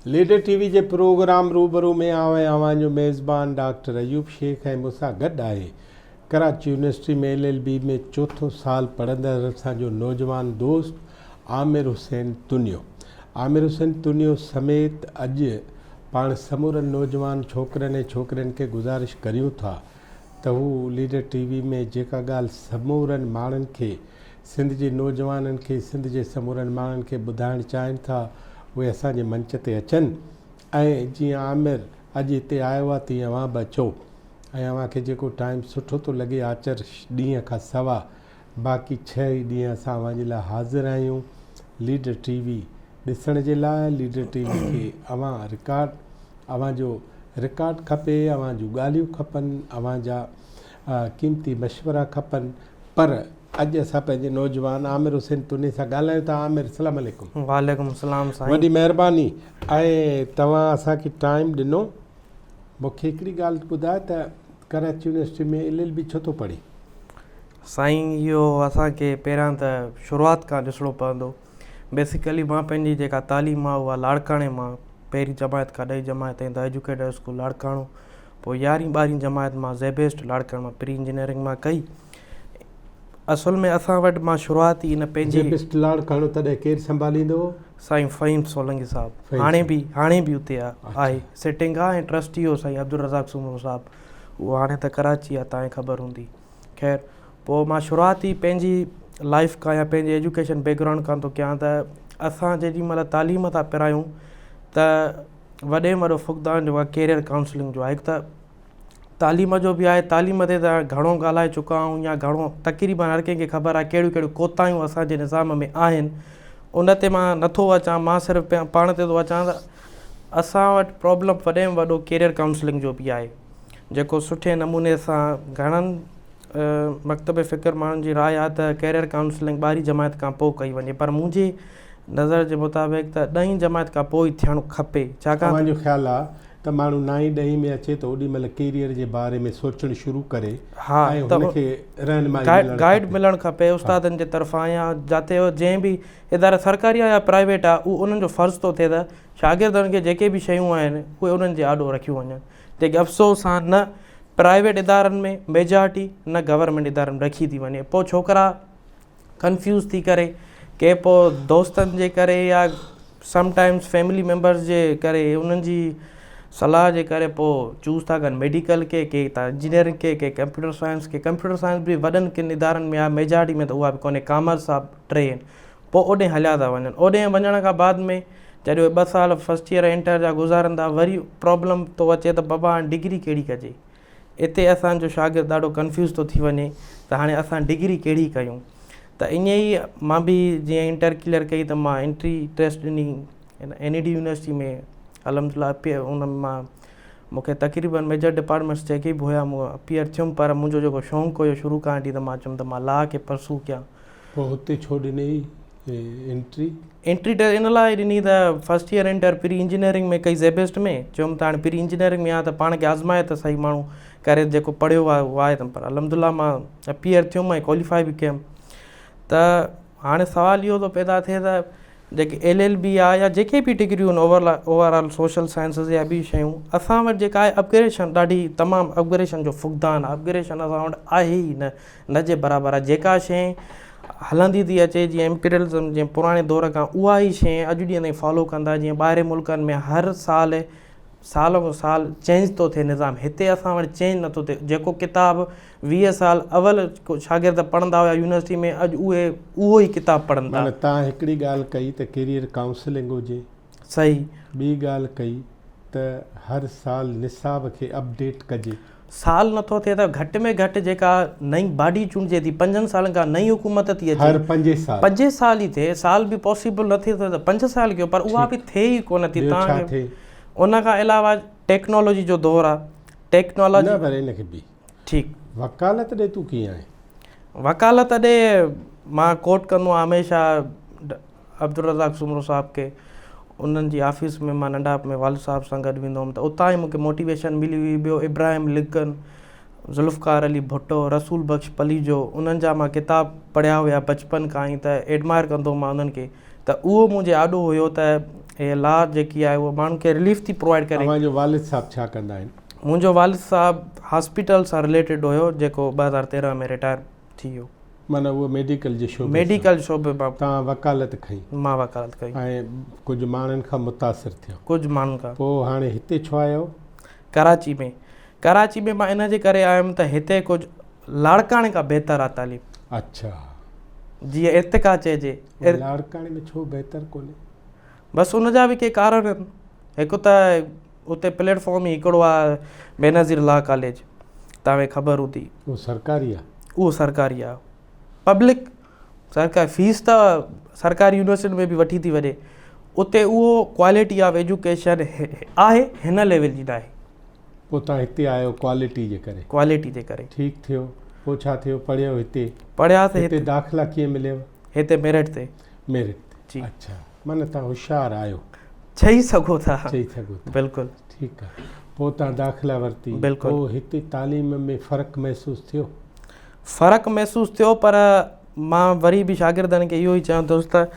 Leader TV जे programme रूबरू में आवां मेज़बान डॉक्टर अयूब शेख ऐं मूंसां गॾु आहे कराची यूनिवर्सिटी में LLB में चौथों साल पढ़ंदड़ असांजो नौजवान दोस्त आमिर हुसैन तुनियो। आमिर हुसैन तुनियो समेत अॼु पाण समूरनि नौजवान छोकिरनि ऐं छोकिरियुनि खे गुज़ारिश करियूं था त हू लीडर टीवी में जेका ॻाल्हि समूरनि माण्हुनि खे सिंध जे नौजवाननि खे सिंध जे समूरनि माण्हुनि खे ॿुधाइणु चाहिनि था उहे असांजे मंच ते अचनि। ऐं जीअं आमिर अॼु हिते आयो आहे तीअं अव्हां बि अचो ऐं अव्हांखे जेको टाइम सुठो थो लॻे आचर ॾींहं खां सवा बाक़ी 6 ई ॾींहं असां अव्हांजे लाइ हाज़िर आहियूं लीडर टीवी ॾिसण जे लाइ। लीडर टीवी खे अव्हांजो रिकॉर्ड खपे, अव्हां जूं ॻाल्हियूं खपनि, अव्हांजा क़ीमती मशवरा खपनि। पर अॼु असां पंहिंजे नौजवान आमिर हुसैन तुनी सां ॻाल्हायूं था। आमिर अस्सलाम वालेकुम। वालेकुम सलाम साईं। वॾी महिरबानी ऐं तव्हां असांखे टाइम ॾिनो। मूंखे हिकिड़ी ॻाल्हि ॿुधाए त कराची यूनिवर्सिटी में LLB छो थो पढ़ी? साईं इहो असांखे पहिरियां त शुरूआति खां ॾिसणो पवंदो। बेसिकली मां पंहिंजी जेका तालीम आहे उहा लाड़काणे मां पहिरीं जमायत खां 10 जमायत ताईं द एजुकेटर स्कूल लाड़काणो, पोइ 11वीं 12वीं जमायत मां ज़ेबेस्ट लाड़काणे मां प्री इंजीनियरिंग मां कई। असुल में असां वटि मां शुरूआती इन पंहिंजी ज़ेबेस्ट लाड़काणो तॾहिं केरु संभालींदो? साईं फ़हीम सोलंकी साहब हाणे बि उते आहे सिटिंग आहे ऐं ट्रस्टी हो साईं अब्दुल रज़ाक सूमरो साहब। उहो हाणे त कराची आहे, तव्हांखे ख़बर हूंदी। ख़ैर पोइ मां शुरूआती पंहिंजी लाइफ खां या पंहिंजे एजुकेशन बैकग्राउंड खां थो कयां त असां जेॾी महिल तालीम था पिरायूं त वॾे में वॾो फ़ुक़दान जेको आहे कैरियर काउंसलिंग जो आहे। हिकु त तालीम जो बि आहे, तालीम ते त घणो ॻाल्हाए चुका आहियूं या घणो तक़रीबन हर कंहिंखे ख़बर आहे कहिड़ियूं कहिड़ियूं कोताहियूं असांजे निज़ाम में आहिनि। उन ते मां नथो अचां, मां सिर्फ़ु पाण ते थो अचां त असां वटि प्रॉब्लम वॾे में वॾो कैरियर काउंसलिंग जो बि आहे, जेको सुठे नमूने सां घणनि मकतब फ़िक्र माण्हुनि जी राय आहे त कैरियर काउंसलिंग 12वीं जमायत खां पोइ कई वञे, पर मुंहिंजी नज़र जे मुताबिक़ त 10वीं जमायत खां पोइ ई थियणु खपे। छाकाणि मुंहिंजो ख़्यालु आहे त माण्हू 9वीं 10वीं में अचे त ओॾी महिल कैरियर जे बारे में सोचणु शुरू करे। हा, त हुनखे गाइड मिलणु खपे उस्तादनि जे तरफ़ां या जिते जंहिं बि इदारा सरकारी आहे या प्राइवेट आहे, उहो उन्हनि जो फ़र्ज़ु थो थिए त शागिर्दनि खे जेके बि शयूं आहिनि उहे उन्हनि जे आॾो रखियूं वञनि। जेके अफ़सोस आहे न प्राइवेट इदारनि में मेजॉरिटी न गवर्नमेंट इदारनि में रखी थी वञे। पोइ छोकिरा कंफ्यूज़ थी करे के पोइ दोस्तनि जे करे या समटाइम्स फैमिली मेम्बर्स जे करे उन्हनि जी सलाह जे करे पोइ चूज़ था कनि मेडिकल के था इंजीनियरिंग के कंप्यूटर साइंस बि वॾनि किन इदारनि में आहे, मेजॉरिटी में त उहा बि कोन्हे, कॉमर्स आहे 3 आहिनि। पोइ ओॾे हलिया था वञनि। ओॾे वञण खां बाद में जॾहिं 2 साल फस्ट ईयर इंटर जा गुज़ारंदा वरी प्रॉब्लम थो अचे त बाबा हाणे डिग्री कहिड़ी कजे। हिते असांजो शागिर्द ॾाढो कंफ्यूज़ थो थी वञे त हाणे असां डिग्री कहिड़ी कयूं। त ईअं ई मां बि जीअं इंटर क्लियर कई त मां एंट्री टेस्ट ॾिनी NED यूनिवर्सिटी में। अलहमदिल्ला उन मां मूंखे तक़रीबन मेजर डिपार्टमेंट्स जेके बि हुया मूं अपीयर थियुमि, पर मुंहिंजो जेको शौक़ु हुयो शुरू खां वठी त मां चयुमि त मां लॉ खे परसू कयां। पोइ हुते छो ॾिनई एंट्री टेस्ट इन लाइ ॾिनी त first year inter pre engineering में कई ज़ेबेस्ट में। चयुमि त हाणे प्री इंजीनियरिंग में आहे त पाण खे आज़माए त सही माण्हू करे जेको पढ़ियो आहे उहो आहे त। पर अलहमदिल्ला मां अपीयर थियुमि ऐं क्वालीफाई बि कयुमि। त हाणे सुवालु इहो थो पैदा थिए त जेके LLB आहे या जेके बि डिग्रियूं आहिनि ओवरऑल सोशल साइंसिस या ॿी शयूं, असां वटि जेका आहे अपग्रेडेशन ॾाढी तमामु अपग्रेडेशन जो फ़ुक़दान आहे। अपग्रेडेशन असां वटि आहे ई न जे बराबरि आहे। जेका शइ हलंदी थी अचे जीअं एम्पीरियलिज़म जीअं पुराणे दौर खां, उहा ई शइ अॼु ॾींहं ताईं फॉलो कंदा। जीअं ॿाहिरि मुल्कनि में हर साल खां साल चेंज थो थिए निज़ाम, हिते असां वटि चेंज नथो थिए। जेको किताबु 20 साल अवल शागिर्द पढ़ंदा हुआ यूनिवर्सिटी में, अॼु उहो ई किताबु पढ़नि था। तव्हां हिकिड़ी ॻाल्हि कई त कैरियर काउंसलिंग हुजे, सही। ॿी ॻाल्हि कई त हर साल निसाब खे अपडेट कजे। साल नथो थिए त घटि में घटि जेका नई बॉडी चूंडिजे थी 5 सालनि खां नई हुकूमत थी अचे, हर 5 साल ई थिए। साल बि पॉसिबल नथी थिए त 5 साल कयो, पर उहा बि थिए ई कोन थी। तव्हांखे उन खां अलावा टेक्नोलॉजी जो दौरु आहे, टेक्नोलॉजी ठीकु। वकालत ॾे तूं कीअं आहे? वकालत ॾे मां कोट कंदो आहियां हमेशह अब्दुल रज़ाक सूमरो साहब खे। उन्हनि जी ऑफिस में मां नंढाप में वालिद साहब सां गॾु वेंदो हुअमि त उतां ई मूंखे मोटिवेशन मिली हुई। ॿियो इब्राहिम लिंकन, ज़ुल्फ़कार अली भुट्टो, रसूल बख्श पली जो उन्हनि जा मां किताब पढ़िया हुया बचपन खां ई, त एडमायर कंदो हुअमि मां उन्हनि खे। त उहो मुंहिंजे आॾो हुयो त हे लॉ जेकी आहे उहा माण्हुनि खे रिलीफ थी प्रोवाइड करे। तव्हांजो वालिद साहब छा कंदा आहिनि? मुंहिंजो वालिद साहबु हॉस्पिटल सां रिलेटेड हुयो जेको 2013 में रिटायर थी वियो। माना उहो मेडिकल जे शोबे मेडिकल शोबे मां तव्हां वकालत खई मां वकालत कई ऐं कुझु माण्हुनि खां मुतासिर थियो, कुझु माण्हुनि खां। पोइ हाणे हिते छो आयो? कराची में मां इन जे करे आयुमि त हिते कुझु लाड़काणे खां बहितर आहे तालीम। अच्छा, जीअं इर्तिका चइजे। लाड़काणे में छो बहितर कोन्हे? बसि उनजा बि के कारण आहिनि। हिकु त उते प्लेटफॉर्म ई हिकिड़ो आहे बेनज़ीर लॉ कॉलेज, तव्हांखे ख़बर हूंदी। उहो सरकारी आहे? उहो सरकारी आहे, पब्लिक सरकारी फीस त सरकारी यूनिवर्सिटी में बि वठी थी वञे। उते उहो क्वालिटी ऑफ एजुकेशन आहे हिन लेवल जी न आहे। पोइ तव्हां हिते आयो क्वालिटी जे करे? क्वालिटी जे करे। ठीकु थियो, पोइ छा थियो? पढ़ियो हिते? पढ़ियासीं हिते। दाख़िला कीअं मिलियव? हिते मेरिट ते। मेरिट जी। अच्छा, माना तव्हां होशियारु आहियो, चई सघो था। चई सघो था। बिल्कुलु। ठीकु आहे। पोइ तव्हां दाख़िला वरिती। बिल्कुलु। पोइ हिते तालीम में फ़र्क़ु महसूसु थियो? फ़र्क़ु महसूसु थियो, पर मां वरी बि शागिर्दनि खे इहो ई चवंदुसि त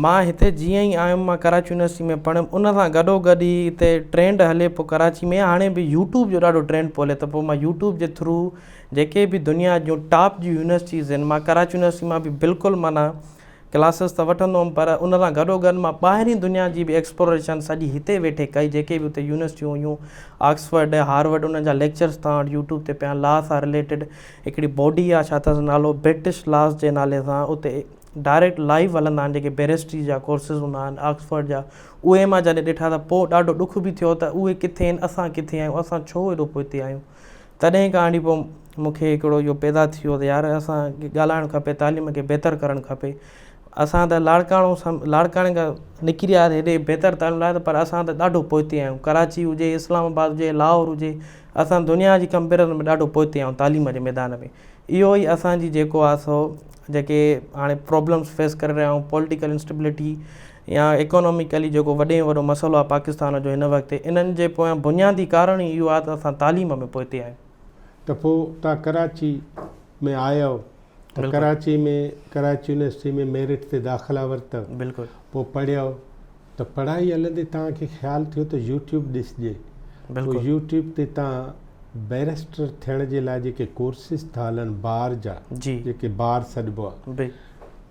मां हिते जीअं ई आयुमि, मां कराची यूनिवर्सिटी में पढ़ियुमि, उन सां गॾोगॾु ई हिते ट्रेंड हले पियो कराची में। हाणे बि यूट्यूब जो ॾाढो ट्रेंड पियो हले, त पोइ मां यूट्यूब जे थ्रू जेके बि दुनिया जूं टॉप जी यूनिवर्सिटीज़ आहिनि, मां कराची यूनिवर्सिटी मां बि बिल्कुलु माना क्लासिस त वठंदो हुउमि, पर उन सां गॾोगॾु मां ॿाहिरीं दुनिया जी बि एक्सप्लोरेशन सॼी हिते वेठे कई। जेके बि उते यूनिवर्सिटियूं हुयूं, ऑक्सफर्ड, हार्वर्ड, उन्हनि जा लेक्चर्स तव्हां वटि यूट्यूब ते पिया। लॉ सां रिलेटेड हिकिड़ी बॉडी आहे, छा अथसि नालो, ब्रिटिश लॉस जे नाले सां, उते डायरेक्ट लाइव हलंदा आहिनि जेके बैरिस्ट्री जा कोर्सिस हूंदा आहिनि ऑक्सफर्ड जा। उहे मां जॾहिं ॾिठा त पोइ ॾाढो ॾुख बि थियो त उहे किथे आहिनि, असां किथे आहियूं, असां छो हेॾो पोइ आहियूं। तॾहिं खां वठी पोइ मूंखे हिकिड़ो इहो पैदा थी वियो त यार असांखे ॻाल्हाइणु खपे, तालीम खे बहितर करणु खपे। असां त लाड़काणे खां निकिरी आया हेॾे बहितर तालीम लाइ, पर असां त ॾाढो पोइते आहियूं। कराची हुजे, इस्लामाबाद हुजे, लाहौर हुजे, असां दुनिया जी कंपेरिज़न में ॾाढो पोइते आहियूं तालीम जे मैदान में। इहो ई असांजी जेको आहे सो जेके हाणे प्रॉब्लम्स फेस करे रहिया आहियूं, पॉलिटिकल इंस्टेबिलिटी या इकोनॉमिकली जेको वॾे में वॾो मसइलो आहे पाकिस्तान जो हिन वक़्तु, इन्हनि जे पोयां बुनियादी कारण ई इहो आहे त असां तालीम में पोइते आहियूं। त पोइ तव्हां कराची में आयो त कराची यूनिवर्सिटी में मेरिट ते दाख़िला वरितव? बिल्कुलु। पोइ पढ़ियो त पढ़ाई हलंदे तव्हांखे ख़्यालु थियो त यूट्यूब ॾिसजे। बिल्कुलु। यूट्यूब ते तव्हां बैरिस्टर थियण जे लाइ जेके कोर्सिस था हलनि बार जा, जी, जेके बार सॾिबो आहे,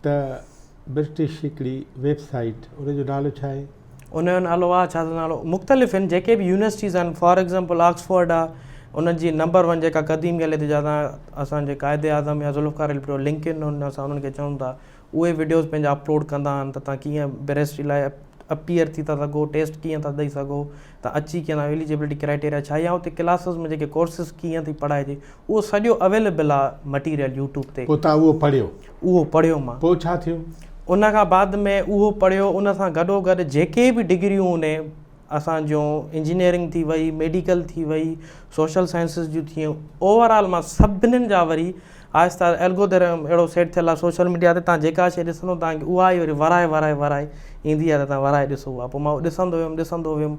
त ब्रिटिश हिकिड़ी वेबसाइट, उनजो नालो छा आहे? उनजो नालो आहे छा त नालो, मुख़्तलिफ़ आहिनि जेके बि यूनिवर्सिटीज़ आहिनि। फॉर एग्ज़ाम्पल ऑक्सफर्ड आहे, उनजी नंबर 1 जेका क़दीम हले थी, जंहिं असांजे क़ाइदे आज़म या ज़ुल्फ़िकार अली भुट्टो लिंकन हुन सां उन्हनि खे चवनि था, उहे वीडियोज़ पंहिंजा अपलोड कंदा आहिनि त तव्हां कीअं बैरिस्ट्री लाइ अपीयर थी था सघो, टेस्ट कीअं था ॾेई सघो, तव्हां अची कीअं था, एलिजिबिलिटी क्राइटेरिया छा, या उते क्लासिस में जेके कोर्सिस कीअं थी पढ़ाइजे, उहो सॼो अवेलेबल आहे मटीरियल यूट्यूब ते। पोइ तव्हां उहो पढ़ियो? उहो पढ़ियो मां। पोइ छा थियो? उन खां बाद में उहो पढ़ियो, उन सां गॾोगॾु जेके बि डिग्रियूं उन असांजो इंजीनियरिंग थी वई, मेडिकल थी वई, सोशल साइंसिस जूं थियूं, ओवरऑल मां सभिनीनि जा वरी आहिस्ता एल्गोरिदम अहिड़ो सेट थियल आहे सोशल मीडिया ते, तव्हां जेका शइ ॾिसंदो तव्हांखे उहा ई वरी वराए ईंदी आहे, त तव्हां वराए ॾिसो उहा। पोइ मां ॾिसंदो वियुमि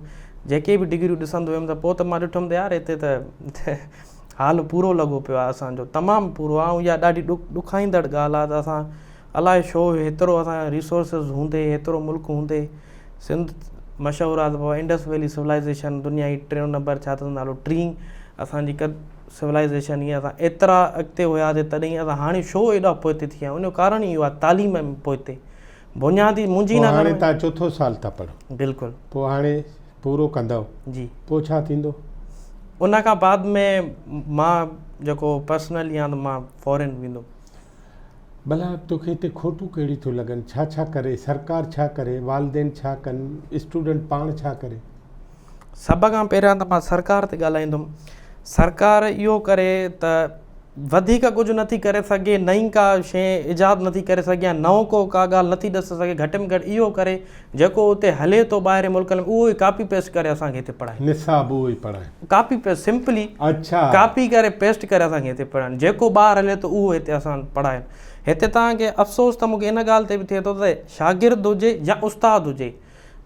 जेके बि डिग्रियूं ॾिसंदो वियुमि, त पोइ त मां ॾिठुमि त यार हिते त हाल पूरो लॻो पियो आहे असांजो, तमामु पूरो आहे। ऐं इहा ॾाढी ॾुखाईंदड़ ॻाल्हि आहे त असां अलाए छो हेतिरो असांजा रिसोर्सिस हूंदे, हेतिरो मुल्क हूंदे, सिंध मशहूरु आहे त पोइ इंडस वैली सिविलाइज़ेशन दुनिया जी 3 नंबर छा अथसि नालो, टीं असांजी सिविलाइज़ेशन, ईअं असां एतिरा अॻिते हुयासीं तॾहिं असां हाणे छो एॾा पोइते थी विया आहियूं। उनजो कारण ई इहो आहे तालीम में पोइते, बुनियादी मुंहिंजी न। हाणे तव्हां 4थो साल था पढ़ो? बिल्कुलु। पोइ हाणे पूरो कंदव? जी। पोइ छा थींदो? उन खां बाद में मां जेको पर्सनली आहे त मां फॉरेन वेंदुमि। भला तोखे हिते खोटूं कहिड़ी थियूं लॻनि? छा करे? सरकार छा करे? वालदेन छा कनि? स्टूडेंट पाण छा करे? सभ खां पहिरियां त मां सरकार ते ॻाल्हाईंदुमि। सरकार इहो करे त वधीक कुझु नथी करे सघे, नई का शइ ईजाद नथी करे सघे, या नओं को का ॻाल्हि नथी ॾिसे सघे, घटि में घटि इहो करे जेको उते हले थो ॿाहिरि मुल्कनि में, उहो ई कॉपी पेस्ट करे असांखे हिते पढ़ाए। निसाब उहो ई पढ़ाए? Copy paste simply. अच्छा। कॉपी करे पेस्ट करे असांखे हिते पढ़ाइनि, जेको ॿाहिरि हले थो उहो हिते असां पढ़ाइनि। हिते तव्हांखे अफ़सोस त मूंखे इन ॻाल्हि ते बि थिए थो त शागिर्द हुजे या उस्ताद हुजे,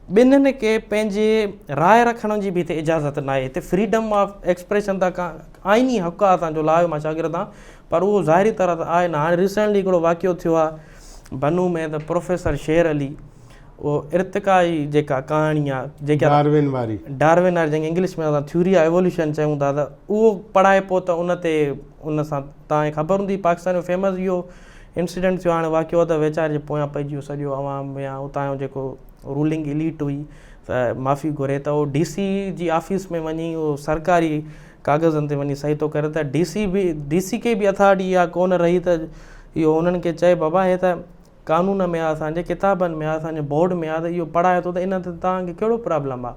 ॿिन्हिनि खे पंहिंजे राय रखण जी बि हिते इजाज़त न आहे। हिते फ्रीडम ऑफ एक्सप्रेशन त का आइनी हक़ आहे असांजो, लायो मां शागिर्द आहे, पर उहो ज़ाहिरी तरह त आहे न। हाणे रिसेंटली हिकिड़ो वाक़ियो थियो आहे बनू में, त प्रोफेसर शेर अली उहो इर्तिकाई जेका कहाणी आहे जेका डार्विन वारी डार्विन आहे जंहिंखे इंग्लिश में असां थ्योरी ऑफ एवोल्यूशन चयूं था, त उहो पढ़ाए पोइ त उन ते उन सां तव्हांखे ख़बर हूंदी पाकिस्तान जो फेमस इहो इंसिडेंट थियो हाणे वाक़ियो त वेचारे जे पोयां पइजी वियो सॼो आवाम या उतां जो जेको रूलिंग इलीट हुई त माफ़ी घुरे त उहो DC जी ऑफिस में वञी उहो सरकारी कागज़नि ते वञी सही थो करे त DC खे बि अथॉरिटी इहा कोन रही त इहो उन्हनि खे चए बाबा हे त कानून में आहे, असांजे किताबनि में आहे, असांजे बोर्ड में आहे, त इहो पढ़ाए थो त इन ते तव्हांखे कहिड़ो प्रॉब्लम आहे।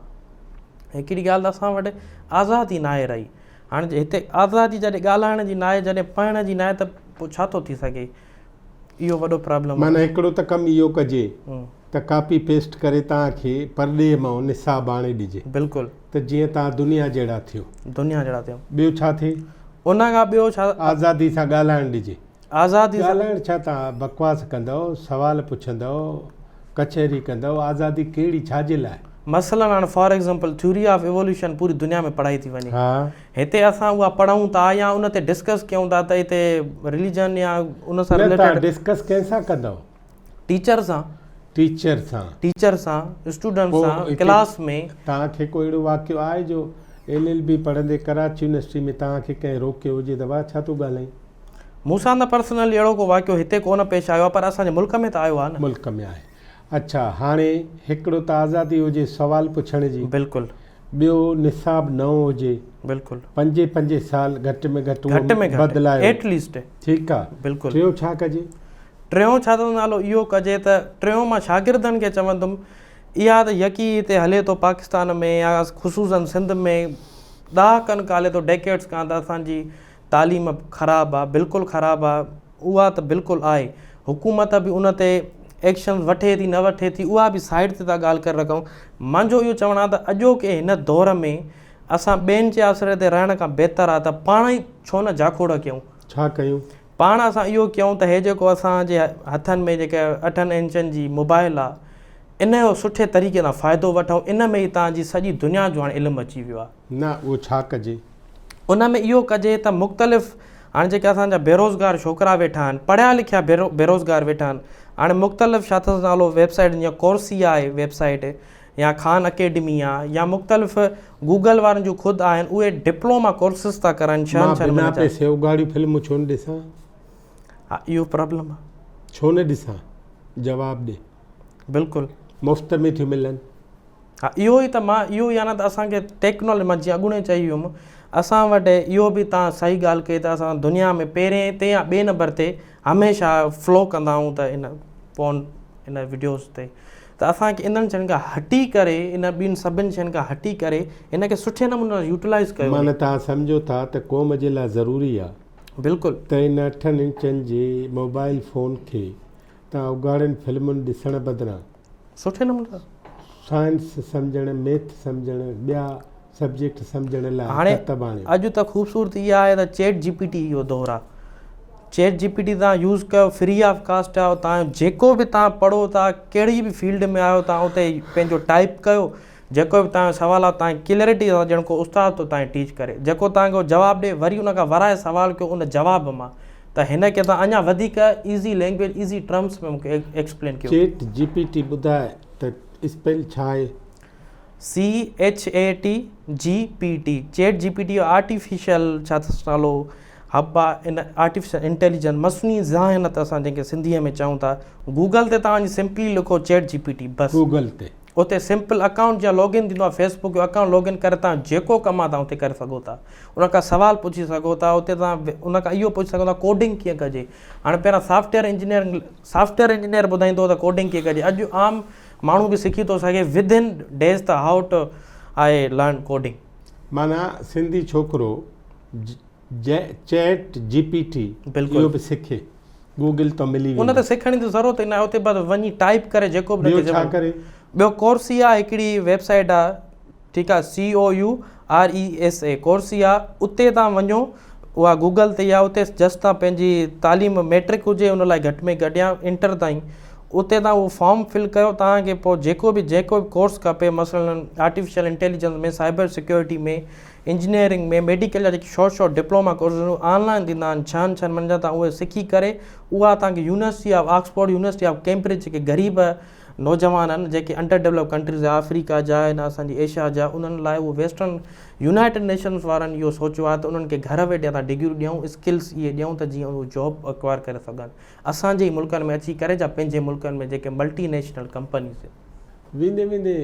हिकिड़ी ॻाल्हि त असां वटि आज़ादी न आहे रही, हाणे हिते आज़ादी जॾहिं ॻाल्हाइण जी न आहे, जॾहिं पढ़ण जी न आहे, त पोइ छा थो थी सघे, इहो वॾो प्रॉब्लम माना हिकिड़ो त कमु इहो कजे त कॉपी पेस्ट करे तव्हांखे परॾे मां निसाब आणे ॾिजे, बिल्कुलु, त जीअं तव्हां दुनिया जहिड़ा थियो। दुनिया जहिड़ा थियो। ॿियो छा थिए? उन खां ॿियो छा? आज़ादी सां ॻाल्हाइण ॾिजे। आज़ादी ॻाल्हाइण छा, तव्हां बकवास कंदव, सवाल पुछंदव, कचहरी कंदव, आज़ादी कहिड़ी छाजे लाइ? मसलन हाणे for example theory of evolution पूरी दुनिया में पढ़ाई थी वञे, हा, हिते असां उहा पढ़ूं था या उन ते डिस्कस कयूं था त हिते रिलीजन या उन सां रिलेटेड डिस्कस कंहिंसां कंदव? टीचर सां, टीचर सां, स्टूडेंट सां, क्लास में। तव्हांखे कोई अहिड़ो वाक़ियो आहे जो LLB पढ़ंदे कराची यूनिवर्सिटी में तव्हांखे कंहिं रोकियो हुजे त वाह छा तूं ॻाल्हाईं? मूंसां त पर्सनली अहिड़ो को वाक़ियो हिते कोन पेश आयो आहे, पर असांजे मुल्क में त आयो आहे न। मुल्क में आहे। अच्छा, हाणे हिकिड़ो त आज़ादी हुजे सवाल पुछण जी, बिल्कुलु, ॿियो निसाब नओं हुजे, बिल्कुलु, 5 साल घटि में घटि बदिलायो एटलीस्ट, ठीकु आहे, बिल्कुलु। टियों छा कजे? टियों छा त नालो इहो कजे त टियों मां शागिर्दनि खे चवंदुमि इहा त यकी हिते हले थो पाकिस्तान में या ख़ुशूसन सिंध में ॾहाकनि का हले थो, डेकेड्स खां त असांजी तालीम ख़राबु आहे, बिल्कुलु ख़राबु आहे, उहा त बिल्कुलु आहे। हुकूमत बि उन ते एक्शन वठे थी न वठे थी, उहा बि साइड ते था ॻाल्हि करे रखूं। मुंहिंजो इहो चवणु आहे त अॼोके हिन दौर में असां ॿियनि जे आसिरे ते रहण खां बहितर आहे त पाण ई छो न जाखोड़ कयूं। छा कयूं? पाण असां इहो कयूं त हे जेको असांजे हथनि में जेके 8 इंचनि जी मोबाइल आहे, इन जो सुठे तरीक़े सां फ़ाइदो वठूं। इन में ई तव्हांजी सॼी दुनिया जो हाणे इल्मु अची वियो आहे। न, उहो छा कजे? उन में इहो कजे त मुख़्तलिफ़ हाणे जेके असांजा बेरोज़गार छोकिरा वेठा आहिनि, पढ़िया लिखिया बेरोज़गार वेठा आहिनि, हाणे मुख़्तलिफ़ छा अथसि नालो वेबसाइट, जीअं कोर्सिया आहे वेबसाइट, या खान अकेडमी आहे, या मुख़्तलिफ़ गूगल वारनि जूं ख़ुदि आहिनि, उहे डिप्लोमा कोर्सिस था करनि। बिना पैसे उगाड़ी फिल्मूं छो न ॾिसां? हा, इहो प्रॉब्लम आहे। छो न ॾिसां? जवाबु ॾे। बिल्कुलु मुफ़्त में थियूं मिलनि। हा, इहो ई त मां इहो ई आहे न त असांखे टेक्नोलॉजी, मां जीअं अॻूणे चई वियुमि, असां वटि इहो बि तव्हां सही ॻाल्हि कई त असां दुनिया में पहिरें ते या ॿिए नंबर ते हमेशह फ्लो कंदा आहियूं त इन फोन इन वीडियोज़ ते, त असांखे इन्हनि शयुनि खां हटी करे, इन ॿिनि सभिनि शयुनि खां हटी करे इन खे सुठे नमूने यूटिलाइज़ कयो। माना तव्हां सम्झो था त क़ौम जे लाइ ज़रूरी आहे, बिल्कुलु, त इन 8 इंचनि जे मोबाइल फ़ोन खे तव्हां उगाड़नि फिल्मुनि ॾिसण बदिरां सुठे नमूने साइंस सम्झणु, मैथ सम्झणु, ॿिया सब्जेक्ट सम्झण लाइ हाणे अॼु त ख़ूबसूरती इहा आहे त चैट GPT इहो दौरु आहे। चैट GPT तव्हां यूज़ कयो, फ्री ऑफ कास्ट आहे, तव्हां जेको बि तव्हां पढ़ो था, कहिड़ी बि फील्ड में आहियो, तव्हां उते पंहिंजो टाइप कयो, जेको बि तव्हांजो सुवालु आहे तव्हां क्लियरिटी सां, ॼण को उस्ताद थो तव्हांखे टीच करे, जेको तव्हांखे जवाबु ॾिए, वरी उन खां वराए सुवालु कयो उन जवाब मां, त हिन खे तव्हां अञा वधीक ईज़ी लैंग्वेज, ईज़ी टर्म्स में मूंखे एक्सप्लेन कयो। चैट GPT ॿुधाए त स्पेल छा आहे? CHAT चैट GPT जो आर्टिफिशियल छा अथसि नालो, हब आहे। इन आर्टिफिशियल इंटेलिजेंस, मसनूई ज़हानत असां जंहिंखे सिंधीअ में चऊं था। गूगल ते तव्हां सिंपली लिखो चैट GPT, बसि गूगल ते उते सिंपल अकाउंट जा लॉगिन थींदो आहे, फेसबुक जो अकाउंट लॉगिन करे तव्हां जेको कमु आहे तव्हां उते करे सघो था, उन खां सुवाल पुछी सघो था, उते तव्हां उन खां इहो पुछी सघो था कोडिंग कीअं कजे। हाणे पहिरां सॉफ्टवेयर इंजीनियर ॿुधाईंदो त कोडिंग कीअं कजे, अॼु आम माण्हू बि सिखी थो सघे विदिन डेज़ त हाउ टू आई लर्न कोडिंग। माना सिंधी छोकिरो चैट GPT बिल्कुलु इहो बि सिखे, गूगल तो मिली उन ते सिखण जी ज़रूरत ई न आहे, उते बसि वञी टाइप करे जेको बि छा करे। ॿियो कोर्सिया हिकिड़ी वेबसाइट आहे, ठीकु आहे, COURESA कोर्सिया, उते तव्हां वञो, उहा गूगल ते या उते जस्ट तव्हां पंहिंजी तालीम मैट्रिक हुजे उन लाइ घटि में घटि या इंटर ताईं, उते तव्हां उहो फॉर्म फिल कयो, तव्हांखे पोइ जेको बि कोर्स खपे, मसलन आर्टिफिशियल इंटेलिजेंस में, साइबर सिक्योरिटी में, इंजीनियरिंग में, मेडिकल जा जेके शॉर्ट डिप्लोमा कोर्स ऑनलाइन ॾींदा आहिनि, 6 महीननि जा, तव्हां उहे सिखी करे उहा तव्हांखे university of Oxford, university of Cambridge, जेके ग़रीब नौजवान आहिनि जेके अंडर डेवलप कंट्रीज़ अफ्रीका जा आहिनि, असांजी एशिया जा, उन्हनि लाइ उहो वेस्टर्न यूनाइटेड नेशन्स वारनि इहो सोचियो आहे त उन्हनि खे घर वेठे असां डिग्रियूं ॾियूं, स्किल्स इहे ॾियूं त जीअं उहो जॉब अक्वायर करे सघनि असांजे ई मुल्कनि में अची करे, जा पंहिंजे मुल्कनि में जेके मल्टीनेशनल कंपनीज़। वेंदे वेंदे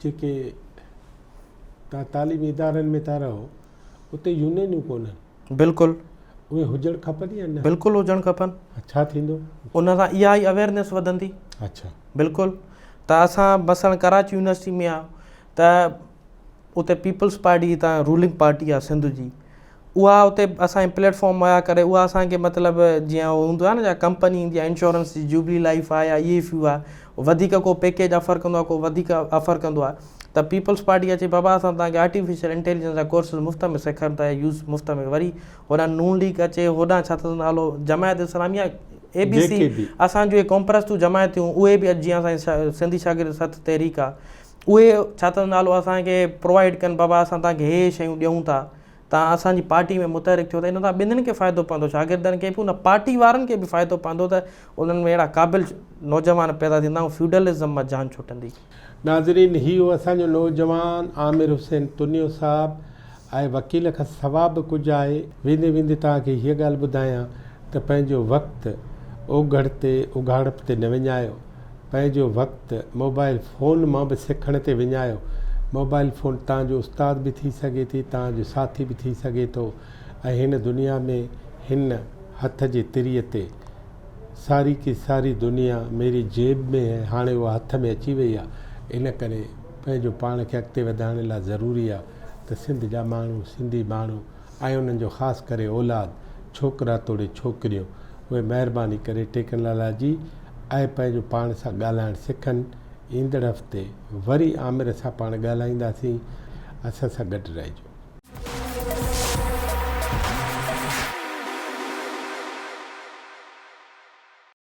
जेके तव्हां तालीमी इदारनि में था रहो उते यूनियनियूं कोन्हनि, बिल्कुलु उहे हुजणु खपनि या न? बिल्कुलु हुजणु खपनि। छा थींदो उन सां इहा ई अवेयरनेस वधंदी। अच्छा, बिल्कुलु। त असां मसलन कराची यूनिवर्सिटी में आहे त उते पीपल्स पार्टी त रूलिंग पार्टी आहे सिंध जी, उहा उते असांजे प्लेटफॉर्म आया करे उहा असांखे मतिलबु जीअं हूंदो आहे न, जा कंपनी ईंदी आहे इंश्योरेंस जी, जूबली लाइफ आहे या ई फ्यू आहे, वधीक को पैकेज ऑफर कंदो आहे, को वधीक ऑफर कंदो आहे, त पीपल्स पार्टी अचे बाबा असां तव्हांखे आर्टिफिशियल इंटेलिजेंस जा कोर्सिस मुफ़्त में सेखारींदा आहियूं, यूज़ मुफ़्त में। वरी होॾां नून लीग अचे, होॾां छा अथसि नालो जमायत इस्लामिया, ABC, असांजो कॉम्प्रेस जमायतूं, उहे बि अॼु जीअं असांजी सिंधी शागिर्द सथ तहरीक आहे, उहे छा अथसि नालो असांखे प्रोवाइड कनि, बाबा असां तव्हांखे हे शयूं ॾियूं था, तव्हां असांजी पार्टी में मुतहरिक थियो, त इन सां ॿिन्हिनि खे फ़ाइदो पवंदो, शागिर्दनि खे बि उन पार्टी वारनि खे बि फ़ाइदो पवंदो, त उन्हनि में अहिड़ा क़ाबिल नौजवान पैदा थींदा ऐं फ्यूडलिज़म मां जान छुटंदी। नाज़रीन, हीउ असांजो नौजवान आमिर हुसैन तुनियो साहिबु ऐं वकील खां सवाबु कुझु आहे। वेंदे वेंदे तव्हांखे हीअ ॻाल्हि ॿुधायां त पंहिंजो वक़्तु ओघड़ ते उघाड़प ते न विञायो, पंहिंजो वक़्तु मोबाइल फ़ोन मां बि सिखण ते विञायो। मोबाइल फ़ोन तव्हांजो उस्ताद बि थी सघे थी, तव्हांजो साथी बि थी सघे थो, ऐं हिन दुनिया में हिन हथ जे तिरीअ ते सारी की सारी दुनिया मेरी जेब में है, हाणे उहा हथ में अची वई आहे। इन करे पंहिंजो पाण खे अॻिते वधाइण लाइ ज़रूरी आहे त सिंध जा माण्हू, सिंधी माण्हू ऐं उन्हनि जो ख़ासि करे औलाद, छोकिरा तोड़े छोकिरियूं, उहे महिरबानी करे टेकनलाला जी ऐं पंहिंजो पाण सां ॻाल्हाइणु सिखनि। ईंदड़ हफ़्ते वरी आमिर सां पाण ॻाल्हाईंदासीं। असां सां गॾु रहिजो।